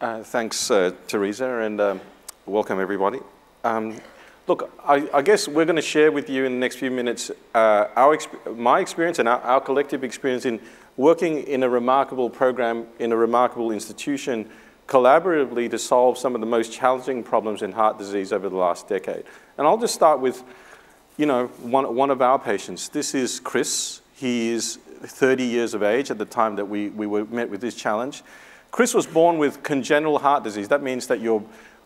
Thanks, Teresa, and welcome everybody. Look, I guess we're going to share with you in the next few minutes my experience and our collective experience in working in a remarkable program, in a remarkable institution, collaboratively to solve some of the most challenging problems in heart disease over the last decade. And I'll just start with, one of our patients. This is Chris. He is 30 years of age at the time that we were met with this challenge. Chris was born with congenital heart disease. That means that you're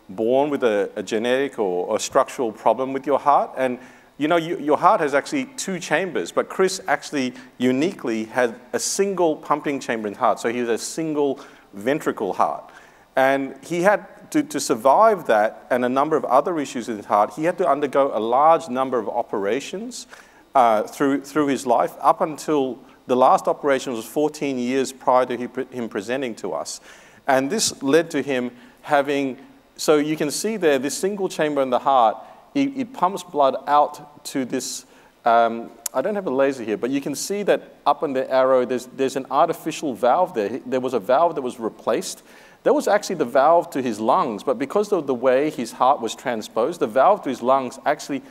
born with a genetic or a structural problem with your heart. And your heart has actually two chambers, but Chris actually uniquely had a single pumping chamber in the heart. So he has a single ventricle heart. And he had to survive that and a number of other issues in his heart, he had to undergo a large number of operations through his life up until the last operation was 14 years prior to him presenting to us. And this led to him having, so you can see there, this single chamber in the heart, it pumps blood out to this, I don't have a laser here, but you can see that up in the arrow, there's an artificial valve there. There was a valve that was replaced. That was actually the valve to his lungs, but because of the way his heart was transposed, the valve to his lungs actually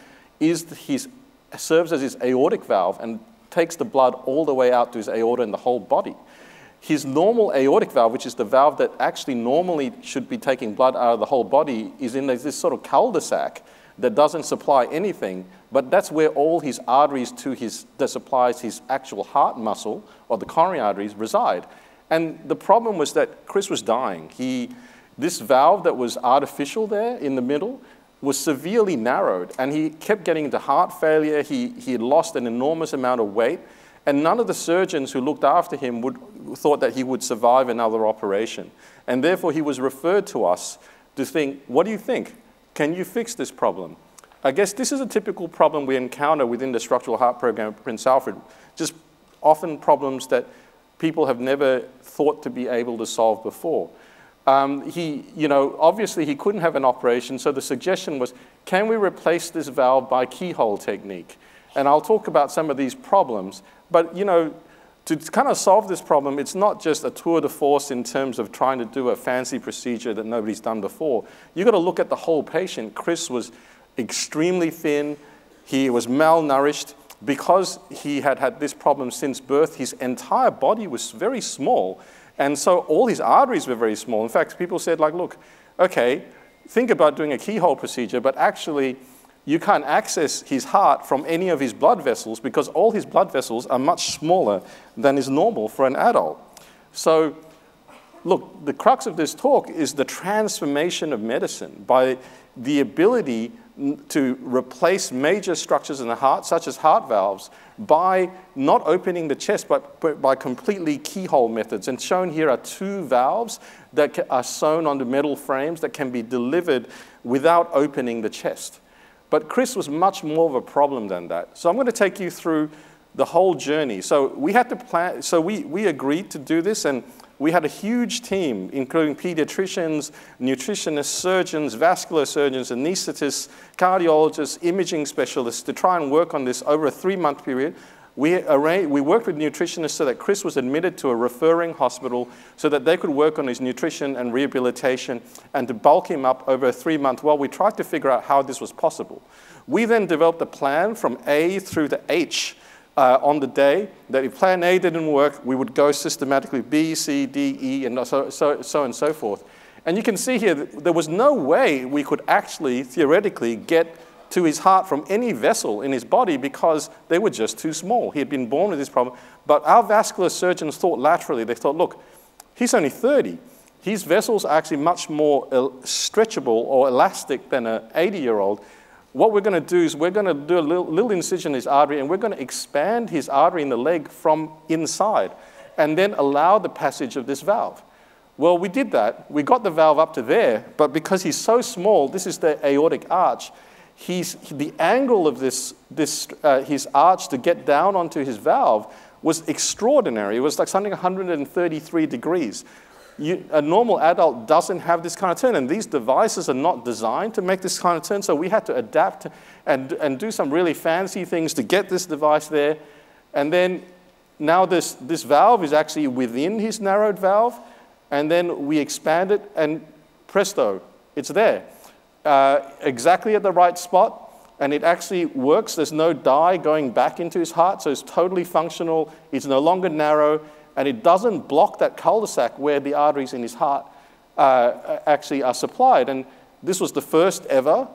serves as his aortic valve and takes the blood all the way out to his aorta and the whole body. His normal aortic valve, which is the valve that actually normally should be taking blood out of the whole body, is in this sort of cul-de-sac that doesn't supply anything, but that's where all his arteries that supplies his actual heart muscle, or the coronary arteries, reside. And the problem was that Chris was dying. This valve that was artificial there in the middle was severely narrowed, and he kept getting into heart failure. He had lost an enormous amount of weight, and none of the surgeons who looked after him thought that he would survive another operation. And therefore, he was referred to us to think, what do you think? Can you fix this problem? I guess this is a typical problem we encounter within the structural heart program at Prince Alfred, just often problems that people have never thought to be able to solve before. Obviously he couldn't have an operation, so the suggestion was, can we replace this valve by keyhole technique? And I'll talk about some of these problems, but to kind of solve this problem, it's not just a tour de force in terms of trying to do a fancy procedure that nobody's done before. You've got to look at the whole patient. Chris was extremely thin, he was malnourished. Because he had had this problem since birth, his entire body was very small. And so all his arteries were very small. In fact, people said, like, look, okay, think about doing a keyhole procedure, but actually you can't access his heart from any of his blood vessels because all his blood vessels are much smaller than is normal for an adult. So look, the crux of this talk is the transformation of medicine by the ability to replace major structures in the heart, such as heart valves, by not opening the chest, but by completely keyhole methods. And shown here are two valves that are sewn onto metal frames that can be delivered without opening the chest. But Chris was much more of a problem than that. So I'm going to take you through the whole journey. So we had to plan, so we agreed to do this, and we had a huge team, including pediatricians, nutritionists, surgeons, vascular surgeons, anesthetists, cardiologists, imaging specialists to try and work on this over a 3-month period. We worked with nutritionists so that Chris was admitted to a referring hospital so that they could work on his nutrition and rehabilitation and to bulk him up over a 3-month while we tried to figure out how this was possible. We then developed a plan from A through to H on the day that if plan A didn't work, we would go systematically B, C, D, E, and so and so forth. And you can see here that there was no way we could actually, theoretically, get to his heart from any vessel in his body because they were just too small. He had been born with this problem. But our vascular surgeons thought laterally. They thought, look, he's only 30. His vessels are actually much more stretchable or elastic than an 80-year-old. What we're going to do is we're going to do a little incision in his artery, and we're going to expand his artery in the leg from inside and then allow the passage of this valve. Well, we did that. We got the valve up to there, but because he's so small, this is the aortic arch, the angle of his arch to get down onto his valve was extraordinary. It was like something 133 degrees. A normal adult doesn't have this kind of turn, and these devices are not designed to make this kind of turn, so we had to adapt and do some really fancy things to get this device there. And then now this valve is actually within his narrowed valve, and then we expand it, and presto, it's there. Exactly at the right spot, and it actually works. There's no dye going back into his heart, so it's totally functional. It's no longer narrow, and it doesn't block that cul-de-sac where the arteries in his heart actually are supplied. And this was the first ever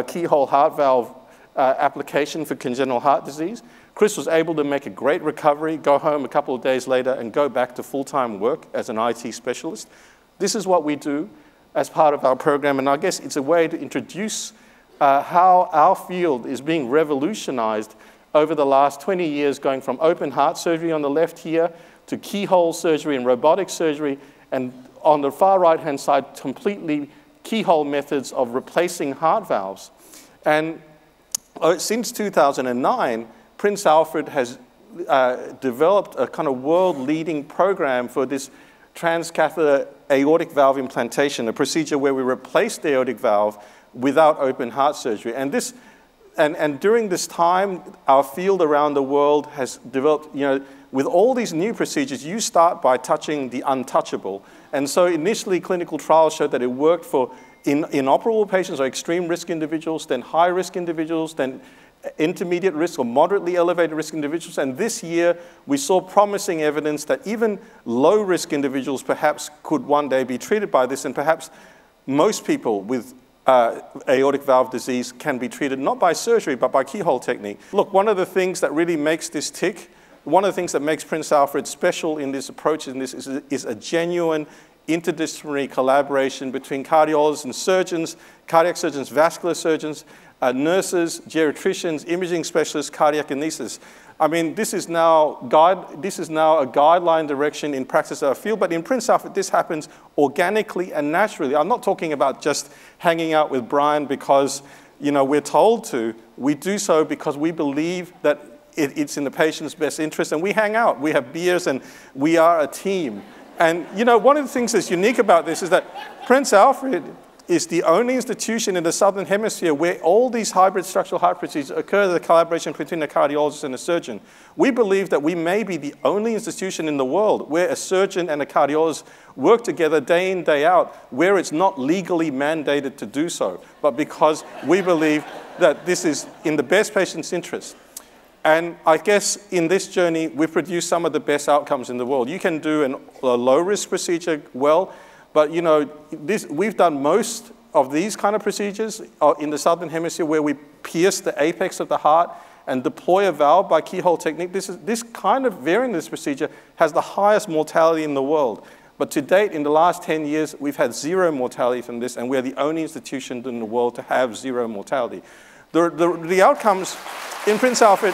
keyhole heart valve application for congenital heart disease. Chris was able to make a great recovery, go home a couple of days later, and go back to full-time work as an IT specialist. This is what we do as part of our program, and I guess it's a way to introduce how our field is being revolutionized over the last 20 years, going from open heart surgery on the left here to keyhole surgery and robotic surgery, and on the far right-hand side, completely keyhole methods of replacing heart valves. And since 2009, Prince Alfred has developed a kind of world-leading program for this transcatheter aortic valve implantation, a procedure where we replace the aortic valve without open heart surgery. And during this time, our field around the world has developed, with all these new procedures, you start by touching the untouchable. And so initially, clinical trials showed that it worked for inoperable patients or extreme risk individuals, then high risk individuals, then intermediate risk or moderately elevated risk individuals. And this year, we saw promising evidence that even low risk individuals perhaps could one day be treated by this, and perhaps most people with aortic valve disease can be treated not by surgery, but by keyhole technique. Look, one of the things that really makes this tick, one of the things that makes Prince Alfred special in this approach is a genuine interdisciplinary collaboration between cardiologists and surgeons, cardiac surgeons, vascular surgeons, nurses, geriatricians, imaging specialists, cardiac anesthetists. I mean, this is now a guideline direction in practice of our field, but in Prince Alfred, this happens organically and naturally. I'm not talking about just hanging out with Brian because, we're told to. We do so because we believe that it's in the patient's best interest, and we hang out. We have beers, and we are a team. And, one of the things that's unique about this is that Prince Alfred is the only institution in the Southern Hemisphere where all these hybrid structural heart procedures occur in the collaboration between a cardiologist and a surgeon. We believe that we may be the only institution in the world where a surgeon and a cardiologist work together day in, day out, where it's not legally mandated to do so, but because we believe that this is in the best patient's interest. And I guess in this journey, we've produced some of the best outcomes in the world. You can do a low-risk procedure well, but we've done most of these kind of procedures in the Southern Hemisphere where we pierce the apex of the heart and deploy a valve by keyhole technique. This kind of variant of this procedure has the highest mortality in the world. But to date, in the last 10 years, we've had zero mortality from this, and we're the only institution in the world to have zero mortality. The outcomes in Prince Alfred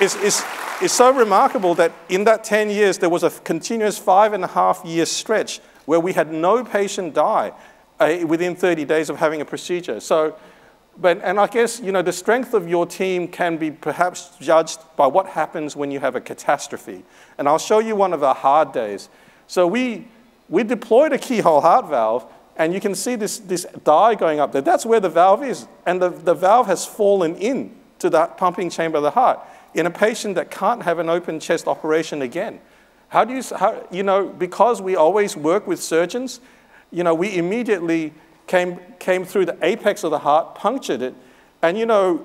is so remarkable that in that 10 years, there was a continuous 5.5-year stretch where we had no patient die within 30 days of having a procedure. And I guess, the strength of your team can be perhaps judged by what happens when you have a catastrophe. And I'll show you one of our hard days. So we deployed a keyhole heart valve, and you can see this dye going up there. That's where the valve is. And the valve has fallen in to that pumping chamber of the heart in a patient that can't have an open chest operation again. Because we always work with surgeons, we immediately came through the apex of the heart, punctured it, and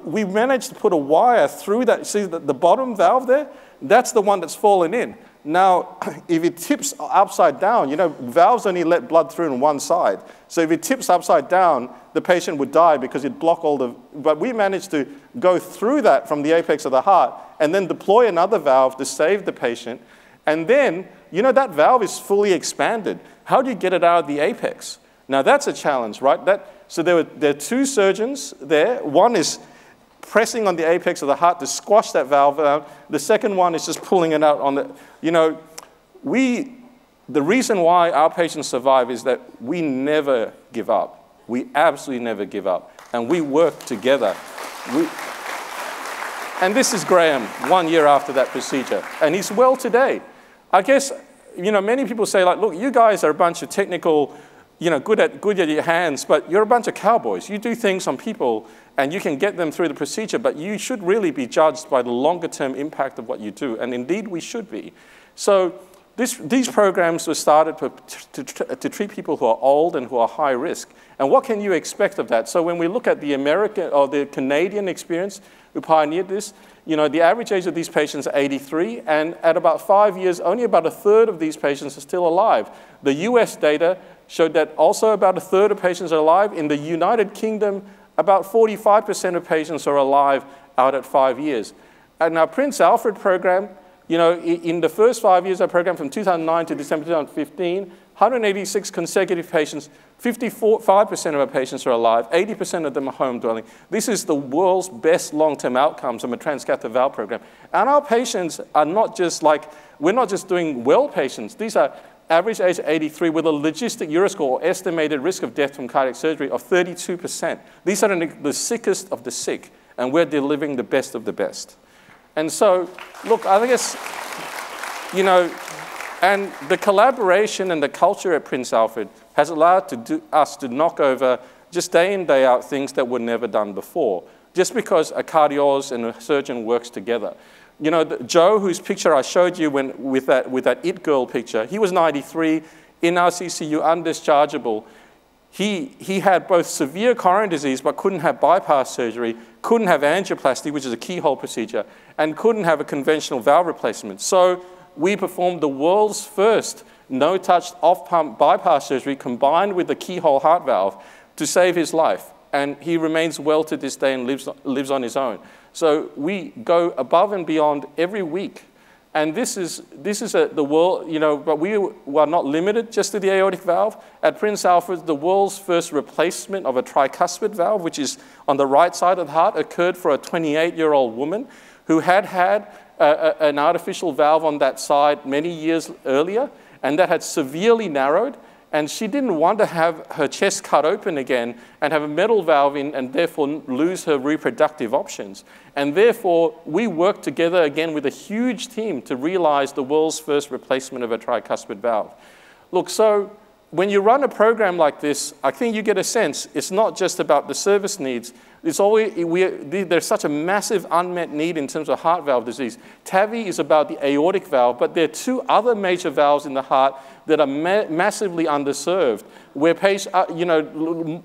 we managed to put a wire through that. See the bottom valve there? That's the one that's fallen in. Now, if it tips upside down, valves only let blood through on one side. So if it tips upside down, the patient would die because it'd block all the... But we managed to go through that from the apex of the heart and then deploy another valve to save the patient. And then, that valve is fully expanded. How do you get it out of the apex? Now, that's a challenge, right? So there are two surgeons there. One is pressing on the apex of the heart to squash that valve out. The second one is just pulling it out on the... The reason why our patients survive is that we never give up. We absolutely never give up. And we work together. And this is Graham, 1 year after that procedure. And he's well today. I guess, many people say, look, you guys are a bunch of technical, good at your hands, but you're a bunch of cowboys. You do things on people, and you can get them through the procedure, but you should really be judged by the longer-term impact of what you do. And indeed, we should be. So These programs were started to treat people who are old and who are high risk. And what can you expect of that? So when we look at the American or the Canadian experience who pioneered this, the average age of these patients is 83, and at about 5 years, only about a third of these patients are still alive. The US data showed that also about a third of patients are alive. In the United Kingdom, about 45% of patients are alive out at 5 years. And our Prince Alfred program, in the first 5 years of our program from 2009 to December 2015, 186 consecutive patients, 55% of our patients are alive, 80% of them are home dwelling. This is the world's best long-term outcomes from a transcatheter valve program. And our patients are not just we're not just doing well patients. These are average age 83 with a logistic Euroscore or estimated risk of death from cardiac surgery of 32%. These are the sickest of the sick, and we're delivering the best of the best. And so, look, I guess, and the collaboration and the culture at Prince Alfred has allowed us to knock over just day in, day out things that were never done before, just because a cardiologist and a surgeon works together. Joe, whose picture I showed you with that It Girl picture, he was 93, in our CCU, undischargeable. He had both severe coronary disease but couldn't have bypass surgery, couldn't have angioplasty, which is a keyhole procedure, and couldn't have a conventional valve replacement. So we performed the world's first no-touch off-pump bypass surgery combined with the keyhole heart valve to save his life. And he remains well to this day and lives on his own. So we go above and beyond every week. And this is the world, but we are not limited just to the aortic valve. At Prince Alfred, the world's first replacement of a tricuspid valve, which is on the right side of the heart, occurred for a 28-year-old woman who had an artificial valve on that side many years earlier, and that had severely narrowed. And she didn't want to have her chest cut open again and have a metal valve in and therefore lose her reproductive options. And therefore, we worked together again with a huge team to realize the world's first replacement of a tricuspid valve. Look, so when you run a program like this, I think you get a sense it's not just about the service needs. It's always, there's such a massive unmet need in terms of heart valve disease. TAVI is about the aortic valve, but there are two other major valves in the heart that are massively underserved, where patients,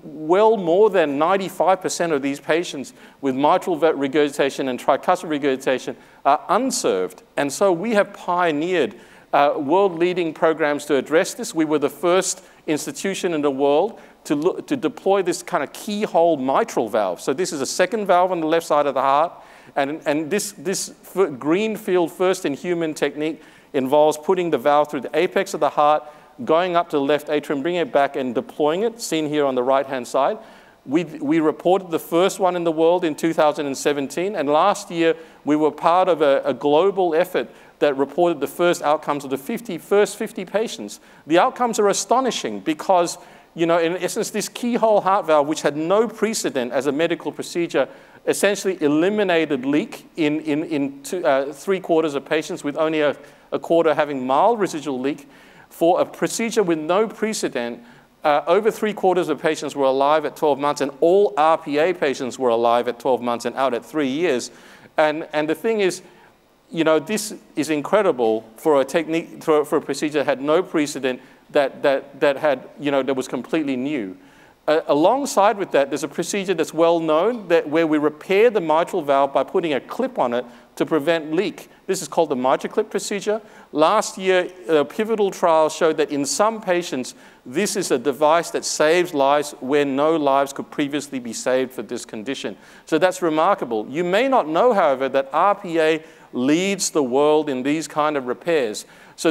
well more than 95% of these patients with mitral regurgitation and tricuspid regurgitation are unserved. And so we have pioneered world-leading programs to address this. We were the first institution in the world to deploy this kind of keyhole mitral valve. So this is a second valve on the left side of the heart. And this greenfield first-in-human technique involves putting the valve through the apex of the heart, going up to the left atrium, bringing it back and deploying it, seen here on the right-hand side. We reported the first one in the world in 2017, and last year we were part of a global effort that reported the first outcomes of the first 50 patients. The outcomes are astonishing because, in essence, this keyhole heart valve, which had no precedent as a medical procedure, essentially eliminated leak in 3/4 of patients, with only a quarter having mild residual leak. For a procedure with no precedent, over 3/4 of patients were alive at 12 months, and all RPA patients were alive at 12 months and out at 3 years. And the thing is, this is incredible for a technique, for a procedure that had no precedent, that was completely new. Alongside with that, there's a procedure that's well known where we repair the mitral valve by putting a clip on it to prevent leak. This is called the MitraClip procedure. Last year, a pivotal trial showed that in some patients, this is a device that saves lives where no lives could previously be saved for this condition. So that's remarkable. You may not know, however, that RPA leads the world in these kind of repairs. So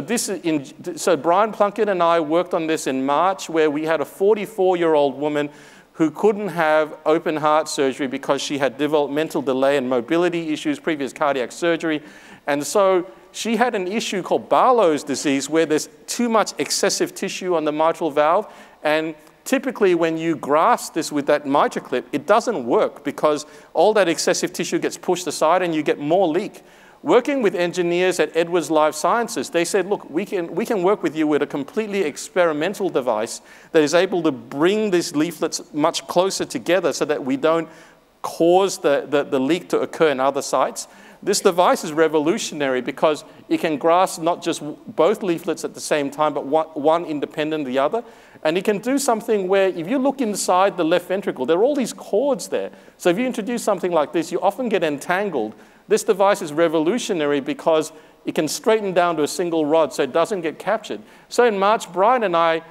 Brian Plunkett and I worked on this in March, where we had a 44-year-old woman who couldn't have open heart surgery because she had developmental delay and mobility issues, previous cardiac surgery. And so she had an issue called Barlow's disease, where there's too much excessive tissue on the mitral valve. And typically when you grasp this with that MitraClip, it doesn't work because all that excessive tissue gets pushed aside and you get more leak. Working with engineers at Edwards Life Sciences, they said, look, we can work with you with a completely experimental device that is able to bring these leaflets much closer together so that we don't cause the leak to occur in other sites. This device is revolutionary because it can grasp not just both leaflets at the same time, but one independent of the other. And it can do something where if you look inside the left ventricle, there are all these cords there. So if you introduce something like this, you often get entangled. This device is revolutionary because it can straighten down to a single rod so it doesn't get captured. So in March, Brian and I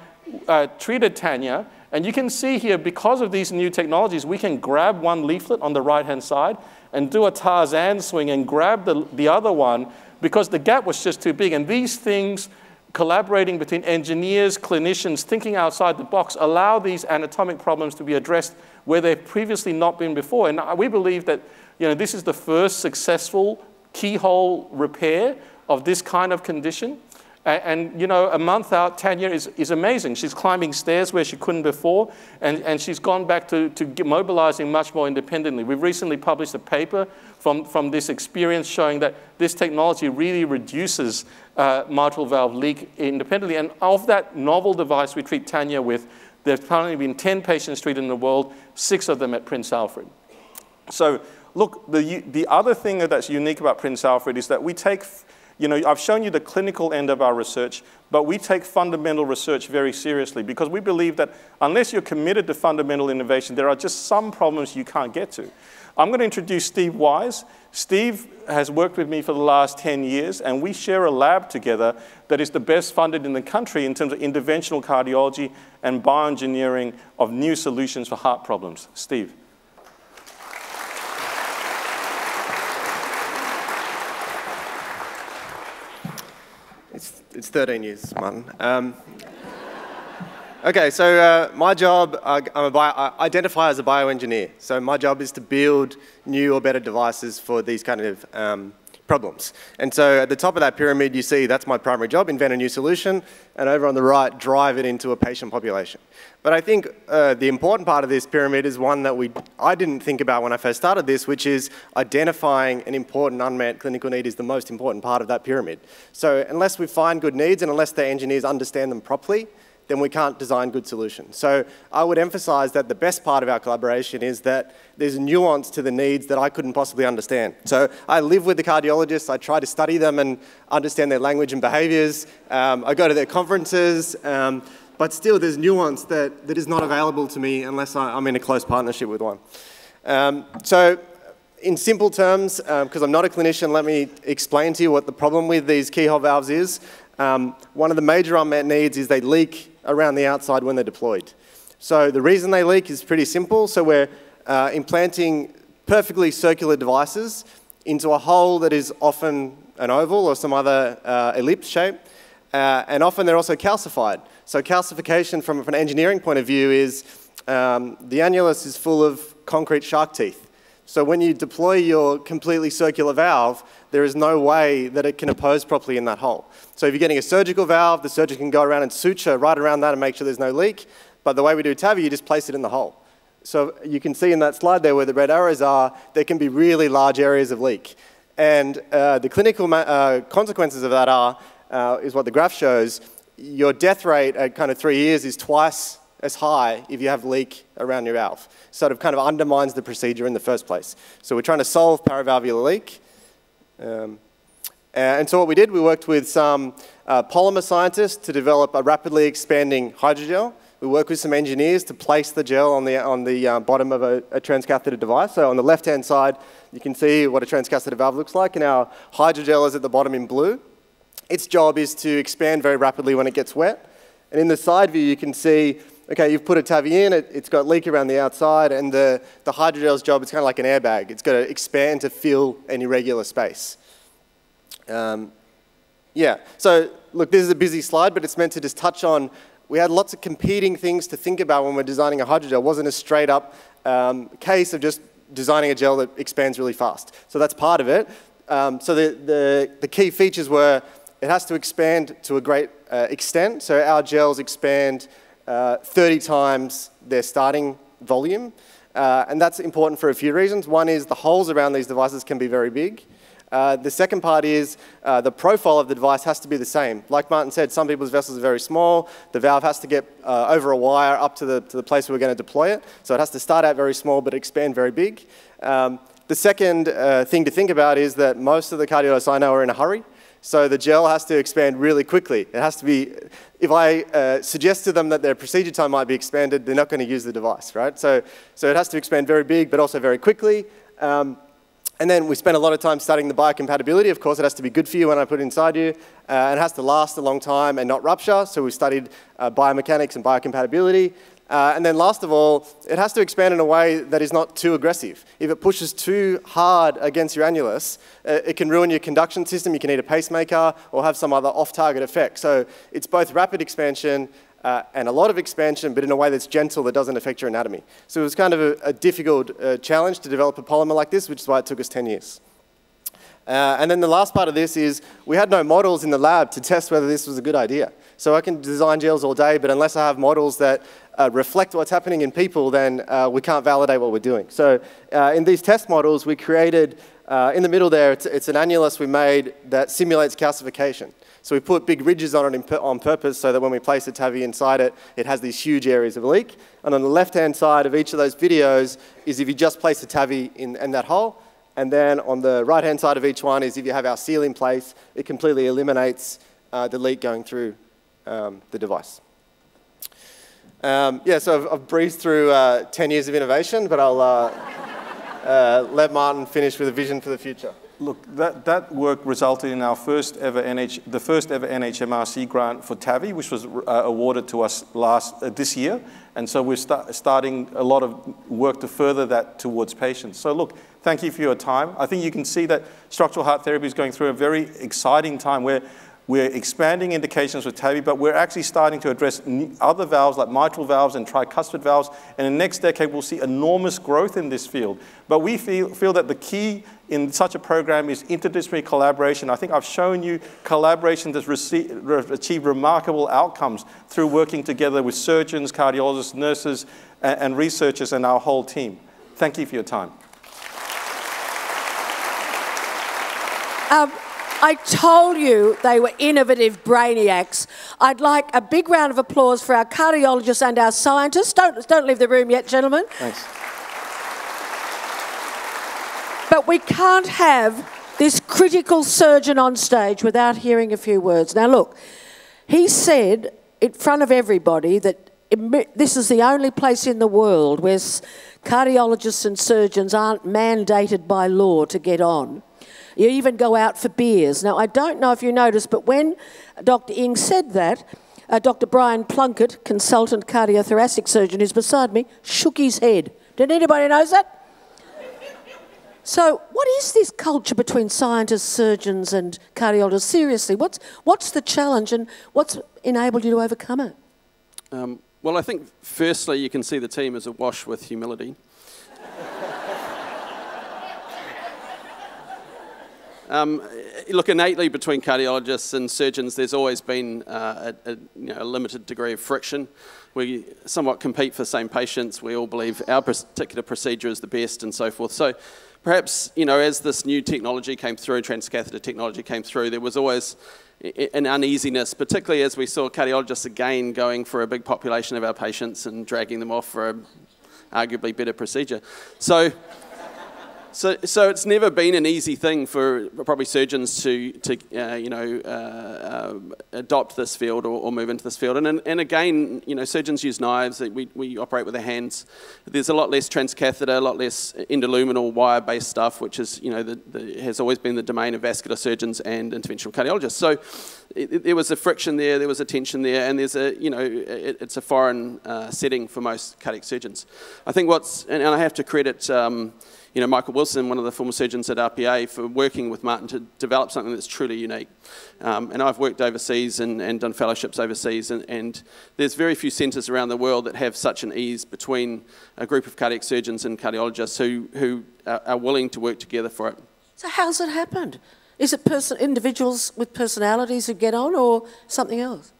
treated Tanya, and you can see here, because of these new technologies, we can grab one leaflet on the right-hand side and do a Tarzan swing and grab the other one because the gap was just too big. And these things, collaborating between engineers, clinicians, thinking outside the box, allow these anatomic problems to be addressed where they've previously not been before. And we believe that this is the first successful keyhole repair of this kind of condition. And a month out, Tanya is amazing. She's climbing stairs where she couldn't before, and she's gone back to mobilizing much more independently. We've recently published a paper from this experience showing that this technology really reduces mitral valve leak independently. And of that novel device we treat Tanya with, there's currently been 10 patients treated in the world, 6 of them at Prince Alfred. So look, the other thing that's unique about Prince Alfred is that we take, I've shown you the clinical end of our research, but we take fundamental research very seriously because we believe that unless you're committed to fundamental innovation, there are just some problems you can't get to. I'm going to introduce Steve Wise. Steve has worked with me for the last 10 years, and we share a lab together that is the best funded in the country in terms of interventional cardiology and bioengineering of new solutions for heart problems. Steve. It's 13 years, Martin. Okay, so my job, I identify as a bioengineer. So my job is to build new or better devices for these kind of problems. And so at the top of that pyramid, you see that's my primary job, invent a new solution, and over on the right, drive it into a patient population. But I think the important part of this pyramid is one that I didn't think about when I first started this, which is identifying an important unmet clinical need is the most important part of that pyramid. So unless we find good needs and unless the engineers understand them properly, then we can't design good solutions. So I would emphasize that the best part of our collaboration is that there's nuance to the needs that I couldn't possibly understand. So I live with the cardiologists, I try to study them and understand their language and behaviors. I go to their conferences, but still there's nuance that is not available to me unless I'm in a close partnership with one. So in simple terms, because I'm not a clinician, let me explain to you what the problem with these keyhole valves is. One of the major unmet needs is they leak around the outside when they're deployed. So the reason they leak is pretty simple. So we're implanting perfectly circular devices into a hole that is often an oval or some other ellipse shape, and often they're also calcified. So calcification from an engineering point of view is the annulus is full of concrete shark teeth. So when you deploy your completely circular valve, there is no way that it can oppose properly in that hole. So if you're getting a surgical valve, the surgeon can go around and suture right around that and make sure there's no leak. But the way we do TAVI, you just place it in the hole. So you can see in that slide there where the red arrows are, there can be really large areas of leak. And the clinical consequences of that is what the graph shows. Your death rate at kind of 3 years is twice as high if you have leak around your valve. Sort of kind of undermines the procedure in the first place. So we're trying to solve paravalvular leak. And so what we did, we worked with some polymer scientists to develop a rapidly expanding hydrogel. We worked with some engineers to place the gel on the bottom of a transcatheter device. So on the left-hand side, you can see what a transcatheter valve looks like, and our hydrogel is at the bottom in blue. Its job is to expand very rapidly when it gets wet. And in the side view, you can see, okay, you've put a TAVI in, it's got leak around the outside, and the hydrogel's job is kind of like an airbag. It's got to expand to fill an irregular space. Yeah, so look, this is a busy slide, but it's meant to just touch on, we had lots of competing things to think about when we're designing a hydrogel. It wasn't a straight up case of just designing a gel that expands really fast. So that's part of it. So the key features were, it has to expand to a great extent. So our gels expand 30 times their starting volume. And that's important for a few reasons. One is the holes around these devices can be very big. The second part is the profile of the device has to be the same. Like Martin said, some people's vessels are very small. The valve has to get over a wire up to the place where we're going to deploy it. So it has to start out very small but expand very big. The The second thing to think about is that most of the cardiologists I know are in a hurry. So the gel has to expand really quickly. It has to be, if I suggest to them that their procedure time might be expanded, they're not going to use the device, right? So it has to expand very big, but also very quickly. And then we spend a lot of time studying the biocompatibility. Of course, it has to be good for you when I put it inside you. And it has to last a long time and not rupture. So we studied biomechanics and biocompatibility. And then last of all, it has to expand in a way that is not too aggressive. If it pushes too hard against your annulus, it can ruin your conduction system. You can need a pacemaker or have some other off-target effect. So it's both rapid expansion and a lot of expansion, but in a way that's gentle, that doesn't affect your anatomy. So it was kind of a difficult challenge to develop a polymer like this, which is why it took us 10 years. And then the last part of this is we had no models in the lab to test whether this was a good idea. So I can design gels all day, but unless I have models that reflect what's happening in people, then we can't validate what we're doing. So in these test models, we created, in the middle there, it's an annulus we made that simulates calcification. So we put big ridges on it on purpose so that when we place a TAVI inside it, it has these huge areas of leak. And on the left-hand side of each of those videos is if you just place a TAVI in that hole. And then on the right-hand side of each one is if you have our seal in place, it completely eliminates the leak going through the device. Yeah, so I've breezed through 10 years of innovation, but I'll let Martin finish with a vision for the future. Look, that work resulted in our first ever NHMRC grant for TAVI, which was awarded to us this year. And so we're starting a lot of work to further that towards patients. So look, thank you for your time. I think you can see that structural heart therapy is going through a very exciting time where we're expanding indications with TAVI, but we're actually starting to address other valves like mitral valves and tricuspid valves. And in the next decade, we'll see enormous growth in this field. But we feel that the key in such a program is interdisciplinary collaboration. I think I've shown you collaboration that's achieved remarkable outcomes through working together with surgeons, cardiologists, nurses, and researchers and our whole team. Thank you for your time. I told you they were innovative brainiacs. I'd like a big round of applause for our cardiologists and our scientists. Don't leave the room yet, gentlemen. Thanks. But we can't have this critical surgeon on stage without hearing a few words. Now look, he said in front of everybody that this is the only place in the world where cardiologists and surgeons aren't mandated by law to get on. You even go out for beers. Now, I don't know if you noticed, but when Dr. Ng said that, Dr. Brian Plunkett, consultant cardiothoracic surgeon who's beside me, shook his head. Did anybody notice that? So what is this culture between scientists, surgeons and cardiologists? Seriously, what's the challenge and what's enabled you to overcome it? Well, I think firstly you can see the team is awash with humility. Look, innately between cardiologists and surgeons, there's always been a limited degree of friction. We somewhat compete for the same patients. We all believe our particular procedure is the best and so forth. So perhaps, as this new technology came through, transcatheter technology came through, there was always an uneasiness, particularly as we saw cardiologists again going for a big population of our patients and dragging them off for an arguably better procedure. So it's never been an easy thing for probably surgeons to adopt this field or move into this field. And again, surgeons use knives. We operate with our hands. There's a lot less transcatheter, a lot less endoluminal wire-based stuff, which is has always been the domain of vascular surgeons and interventional cardiologists. So there was a friction there, there was a tension there, and there's it's a foreign setting for most cardiac surgeons. I think and I have to credit. Michael Wilson, one of the former surgeons at RPAH, for working with Martin to develop something that's truly unique. And I've worked overseas and done fellowships overseas, and there's very few centres around the world that have such an ease between a group of cardiac surgeons and cardiologists who are willing to work together for it. So how's it happened? Is it individuals with personalities who get on or something else?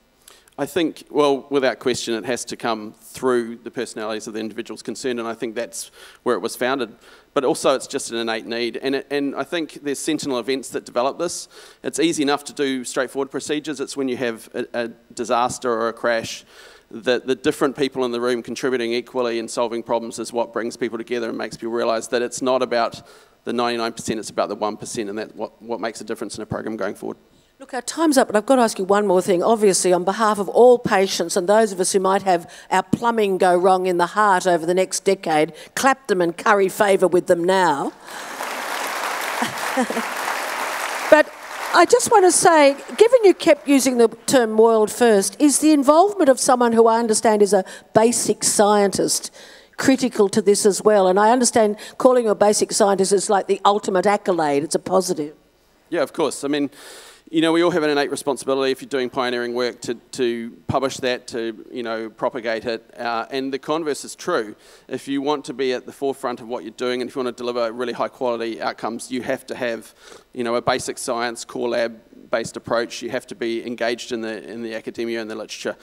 I think, well, without question, it has to come through the personalities of the individuals concerned, and I think that's where it was founded. But also, it's just an innate need, and I think there's sentinel events that develop this. It's easy enough to do straightforward procedures. It's when you have a disaster or a crash the different people in the room contributing equally and solving problems is what brings people together and makes people realise that it's not about the 99%, it's about the 1%, and that's what makes a difference in a program going forward. Look, our time's up, but I've got to ask you one more thing. Obviously, on behalf of all patients and those of us who might have our plumbing go wrong in the heart over the next decade, clap them and curry favour with them now. But I just want to say, given you kept using the term world first, is the involvement of someone who I understand is a basic scientist critical to this as well? And I understand calling you a basic scientist is like the ultimate accolade. It's a positive. Yeah, of course. I mean, you know, we all have an innate responsibility if you're doing pioneering work to publish that, to, you know, propagate it. And the converse is true. If you want to be at the forefront of what you're doing and if you want to deliver really high quality outcomes, you have to have, you know, a basic science, core lab-based approach. You have to be engaged in the academia and the literature.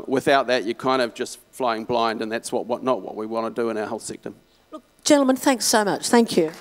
Without that, you're kind of just flying blind, and that's not what we want to do in our health sector. Look, gentlemen, thanks so much. Thank you.